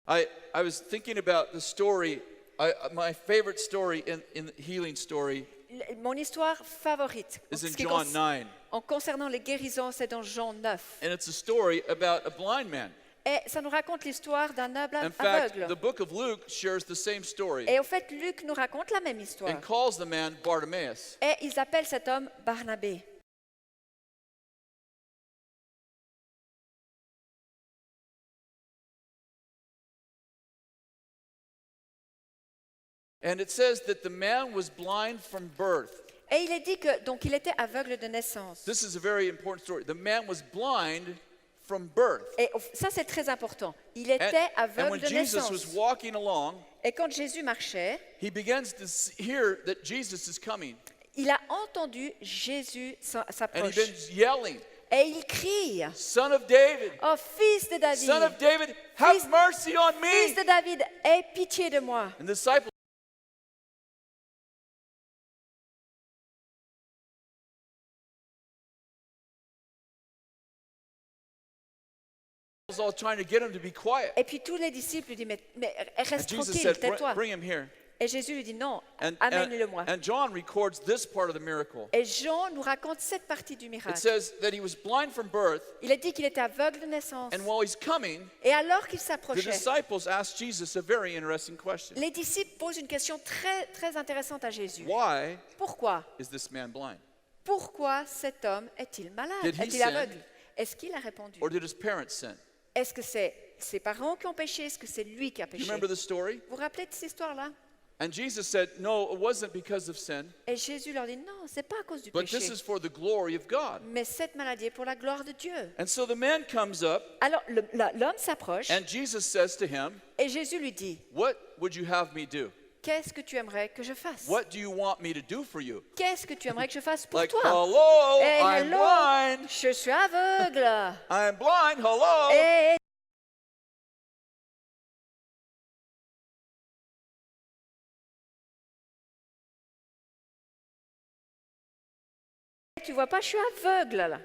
I was thinking about the story, my favorite story in the healing story Mon histoire favorite is in John 9. en concernant les guérisons, c'est dans Jean 9. And it's a story about a blind man. Et ça nous raconte l'histoire d'un In fact, aveugle. the book of Luke shares the same story Et au fait, Luc nous raconte la même histoire. and calls the man Bartimaeus. Et ils appellent cet homme Barnabé. And it says that the man was blind from birth. Et il est dit que donc il était aveugle de naissance. This is a very important story. The man was blind from birth. Et ça c'est très important. Il And, était and aveugle when de Jesus naissance. was walking along, Et quand Jésus marchait, he begins to hear that Jesus is coming. il a entendu Jésus And he s'approche. begins yelling, Et il crie, Son of David, oh fils de David, Son of David, have Fils- mercy on fils me. de David, aie pitié de moi. And the disciples all trying to get him to be quiet. Et puis tous les disciples lui disent, mais And reste Jesus tranquille, said, tais-toi. bring him here. Et Jésus lui dit, non, And, amène-le-moi. and John records this part of the miracle. Et Jean nous raconte cette partie du It miracle. says that he was blind from birth, Il a dit qu'il était aveugle de naissance. and while he's coming, Et alors qu'il the s'approchait, disciples asked Jesus a very interesting question. les disciples posent une question très, très intéressante à Jésus. Why Pourquoi? is this man blind? Pourquoi cet homme est-il malade? Did he Est-il sin? aveugle? Est-ce qu'il a répondu? Or did his parents sin? Est-ce que c'est ses parents qui ont péché? Est-ce que c'est lui qui a Do you péché? remember the story? Vous vous rappelez de cette histoire-là? And Jesus said, no, it wasn't because of sin, Et Jésus leur dit, non, c'est pas à cause du but péché. this is for the glory of God. Mais cette maladie est pour la gloire de Dieu. And so the man comes up, Alors l'homme s'approche and Jesus says to him, et Jésus lui dit, what would you have me do? qu'est-ce que tu aimerais que je fasse? What do you want me to do for you? Qu'est-ce que tu aimerais que je fasse pour Like, toi? hello, Eh, I'm hello, blind. je suis aveugle. I'm blind, hello. Et tu vois pas, je suis aveugle là.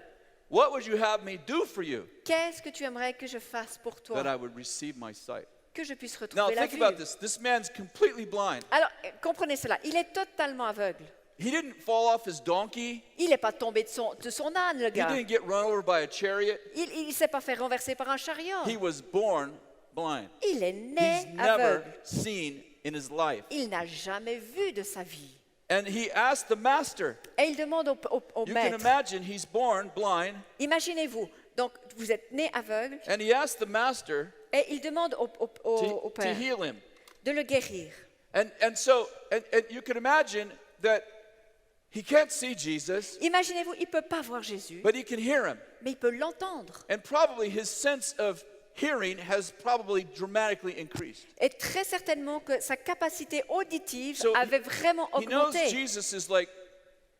What would you have me do for you Qu'est-ce que tu aimerais que je fasse pour toi? that I would receive my sight? Que je puisse Now retrouver la think about vue. this. This man's completely blind. Alors, comprenez cela, il est totalement aveugle. He didn't fall off his donkey. Il n'est pas tombé de son âne, le He gars. didn't get run over by a chariot. Il ne s'est pas fait renverser par un chariot. He was born blind. Il est né He's never aveugle. seen in his life. Il n'a jamais vu de sa vie. And he asked the master. Et il demande au You can maître, imagine he's born blind. imaginez-vous, donc vous êtes né aveugle, And he asked the master et il demande au to père heal him. de le guérir. And so you can imagine that he can't see Jesus, Imaginez-vous, il ne peut pas voir Jésus, but he can hear him. mais il peut l'entendre. And probably his sense of hearing has probably dramatically increased. Et très certainement que sa capacité auditive So avait vraiment He knows augmenté. Jesus is like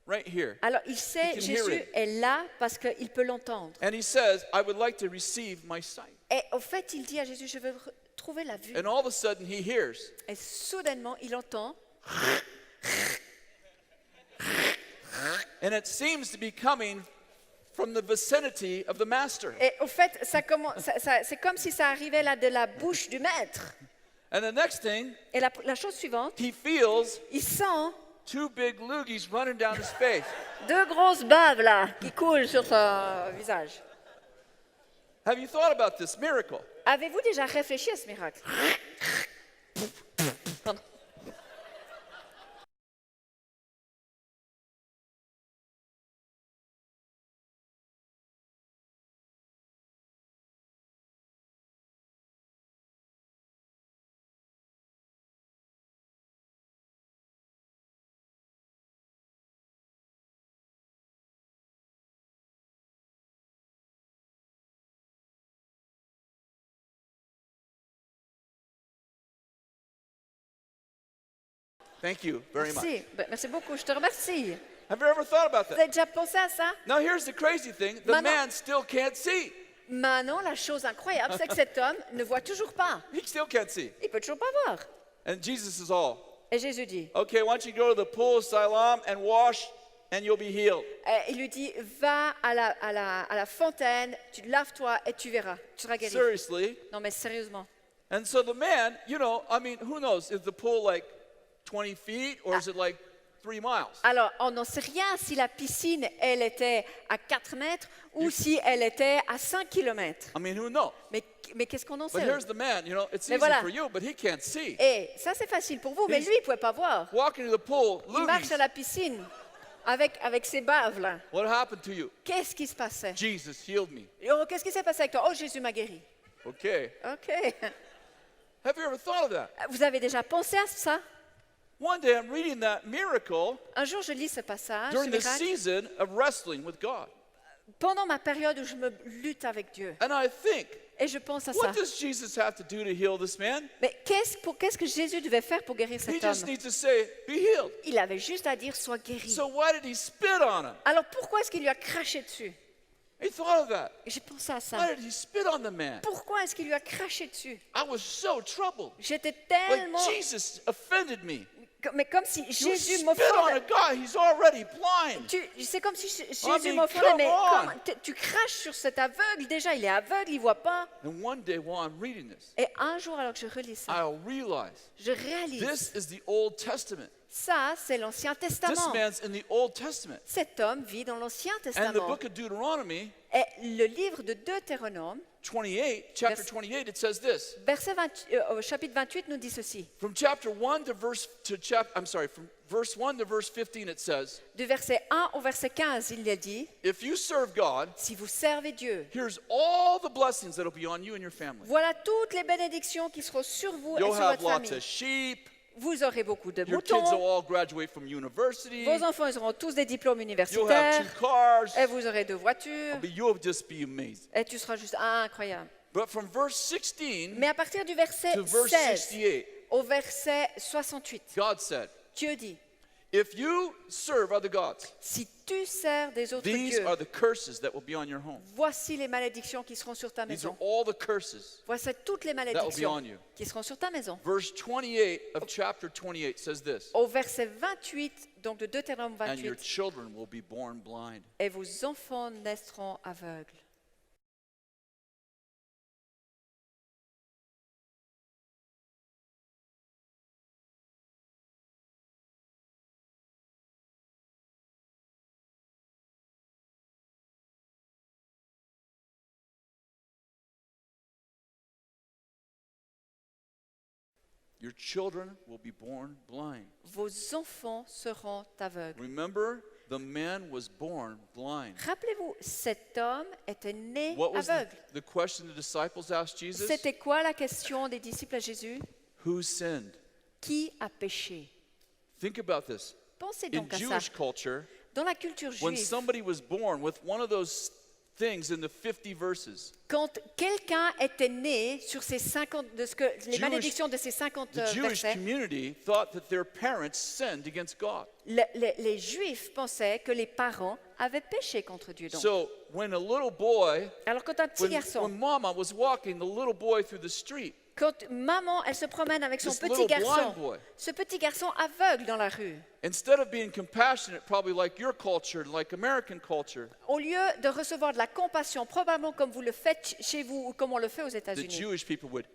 right here. Alors il sait, He can hear Jésus it. est là parce qu'il peut l'entendre. And he says, I would like to receive my sight. Et au fait, il dit à Jésus, je veux trouver la vue. And all of a sudden he hears. Et soudainement, il entend. And it seems to be coming from the vicinity of the master. Et au fait, c'est comme si ça arrivait là de la bouche du maître. And the next thing, Et la chose suivante, he feels il sent two big loogies running down his face. deux grosses baves là qui coulent sur son visage. Have you thought about this miracle? Avez-vous déjà réfléchi à ce miracle? Pardon. Thank you very much. Merci. Merci beaucoup, je te remercie. Have you ever thought about Vous that? avez déjà pensé à ça? Now here's the crazy thing. The Maintenant- man still can't see. Maintenant, la chose incroyable, c'est que cet homme ne voit toujours pas. He still can't see. Il peut toujours pas voir. And Jesus is all, Et Jésus dit, okay, why don't you go to the pool of Siloam and wash and you'll be healed. il lui dit, va à la fontaine, tu laves-toi et tu verras, tu seras guéri. Seriously. Non mais sérieusement. And so the man, I mean, who knows? Is the pool like 20 feet or is it like 3 miles? Alors, on n'en sait rien si la piscine, elle était à 4 mètres ou si elle était à 5 kilomètres. I mean, who knows? Mais qu'est-ce qu'on en But sait? here's the man, it's Mais easy voilà. for you, but he can't see. Et ça, c'est facile pour vous, mais He's- lui, il ne pouvait pas voir. Walking to the pool, Il marche loogies. à la piscine avec ses baves, là. What happened to you? Qu'est-ce qui se passait? Jesus healed me. Oh, qu'est-ce qui s'est passé avec toi? Oh, Jésus m'a guéri. Okay. OK. Have you ever thought of that? Vous avez déjà pensé à ça? One day I'm reading that miracle Un jour, je lis ce passage, ce during the miracle, season of wrestling with God. pendant ma période où je me lutte avec Dieu. And I think, Et je pense à ça. what does Jesus have to do to heal this man? Mais qu'est-ce que Jésus devait faire pour guérir He cet just homme? needs to say, be healed. Il avait juste à dire, sois guéri. So why did he spit on him? Alors pourquoi est-ce qu'il lui a craché dessus? He thought of that. J'ai pensé à ça. Why did he spit on the man? Pourquoi est-ce qu'il lui a craché dessus? I was so troubled. J'étais Like tellement... Jesus offended me. Mais comme si You Jésus spit on a m'offendait. guy, he's already blind. C'est comme si Jésus mean, m'offendait, come mais on. tu craches sur cet aveugle. Déjà, il est aveugle, il voit pas. And one day while I'm reading this, Et un jour, alors que je relis ça, I'll realize je réalise, this is the Old Testament. ça, c'est l'Ancien This Testament. man's in the Old Testament. Cet homme vit dans l'Ancien And the Testament. book of Deuteronomy, Et le livre de Deutéronome, 28, chapter 28, it says this. au chapitre 28, nous dit ceci. From chapter 1 to verse from verse 1 to verse 15 it says, Du verset 1 au verset 15, il est dit, if you serve God, si vous servez Dieu, here's all the blessings that'll be on you and your family. voilà toutes les bénédictions qui seront sur vous et You'll sur have votre lots famille. of sheep. Vous aurez beaucoup de Your kids will moutons, all graduate from university. vos enfants ils auront tous des diplômes You'll have universitaires, 2 cars. et vous aurez 2 voitures, But you'll just be amazed. et tu seras juste incroyable. But from verse 16 Mais à partir du verset to verse 16 68, au verset 68, God said, Dieu dit, if you serve other gods, si tu sers des autres these dieux, are the curses that will be on your home. voici les malédictions qui seront sur ta These are maison. all the curses. Voici toutes les on malédictions you. qui seront sur ta maison. Verse 28 of chapter 28 says this, Au verset 28, donc de Deutéronome and your 28, children will be born blind. et vos enfants naîtront aveugles. Your children will be born blind. Vos enfants seront aveugles. Remember, the man was born blind. Rappelez-vous, cet homme était né What was aveugle. the question the disciples asked Jesus? C'était quoi la question des disciples à Jésus? Who sinned? Qui a péché? Think about this. Pensez In donc à ça. Jewish culture, Dans la culture when juive, somebody was born with one of those things in the 50 verses, quand quelqu'un était né sur ces 50, les Jewish- malédictions de ces 50 the Jewish versets, community thought that their parents sinned against God. les Juifs pensaient que les parents avaient péché contre Dieu. Donc. So when a little boy, Alors quand un petit when garçon, mama was walking the little boy through the street, quand maman, elle se promène avec son this petit little garçon, blind boy, ce petit garçon aveugle dans la rue, instead of being compassionate, probably like your culture, like American culture, au lieu de recevoir de la compassion, probablement comme vous le faites chez vous ou comme on le fait aux the États-Unis, Jewish people would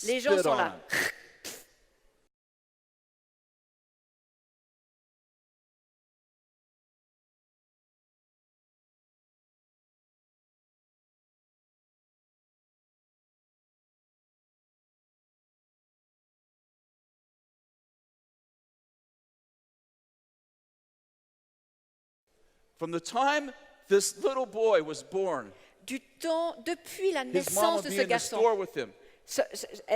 les gens spit sont on là. him. From the time this little boy was born, Depuis la his mom naissance would de be ce in the garçon, store with him,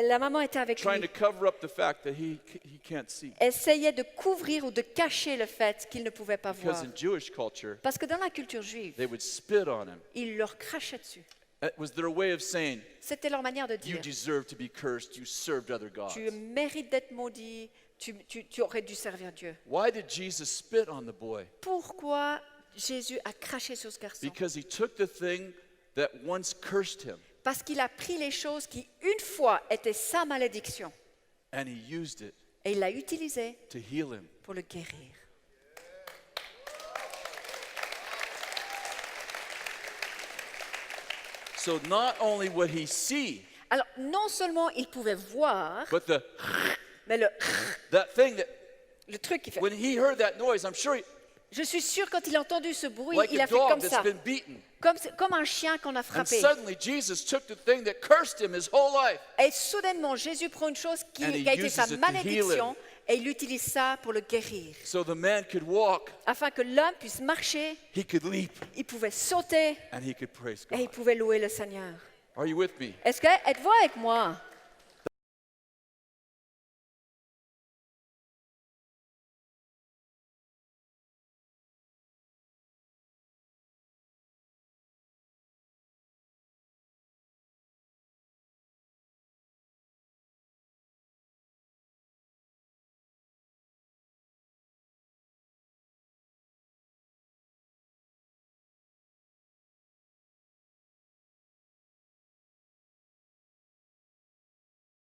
la maman était avec trying to lui, cover up the fact that he can't see. essayait de couvrir ou de cacher le fait qu'il ne pouvait pas voir. Because in Jewish culture, Parce que dans la culture juive, they would spit on him. il leur crachait dessus. It was their way of saying, C'était leur manière de you dire, deserve to be cursed, you served other gods. tu mérites d'être maudit, tu aurais dû servir Dieu. Why did Jesus spit on the boy? Pourquoi Jésus a craché sur ce garçon? Because he took the thing that once cursed him Parce qu'il a pris les choses qui, une fois, étaient sa malédiction, and he used it et il l'a utilisé to heal him. pour le guérir. So not only would he see, Alors, non seulement il pouvait voir, but mais le that thing that truc qu'il fait. when he heard that noise, I'm sure Je suis sûre quand il a entendu ce bruit, like il a a fait comme dog that's ça, been beaten. comme un chien qu'on a And frappé. suddenly Jesus took the thing that cursed him his whole life. Et soudainement, Jésus prend une chose qui And he a été uses sa it to heal malédiction him. et il utilise ça pour le guérir. So the man could walk, Afin que l'homme puisse marcher, he could leap, il pouvait sauter and he could praise et il God. pouvait louer le Seigneur. Are you with me? Êtes-vous avec moi?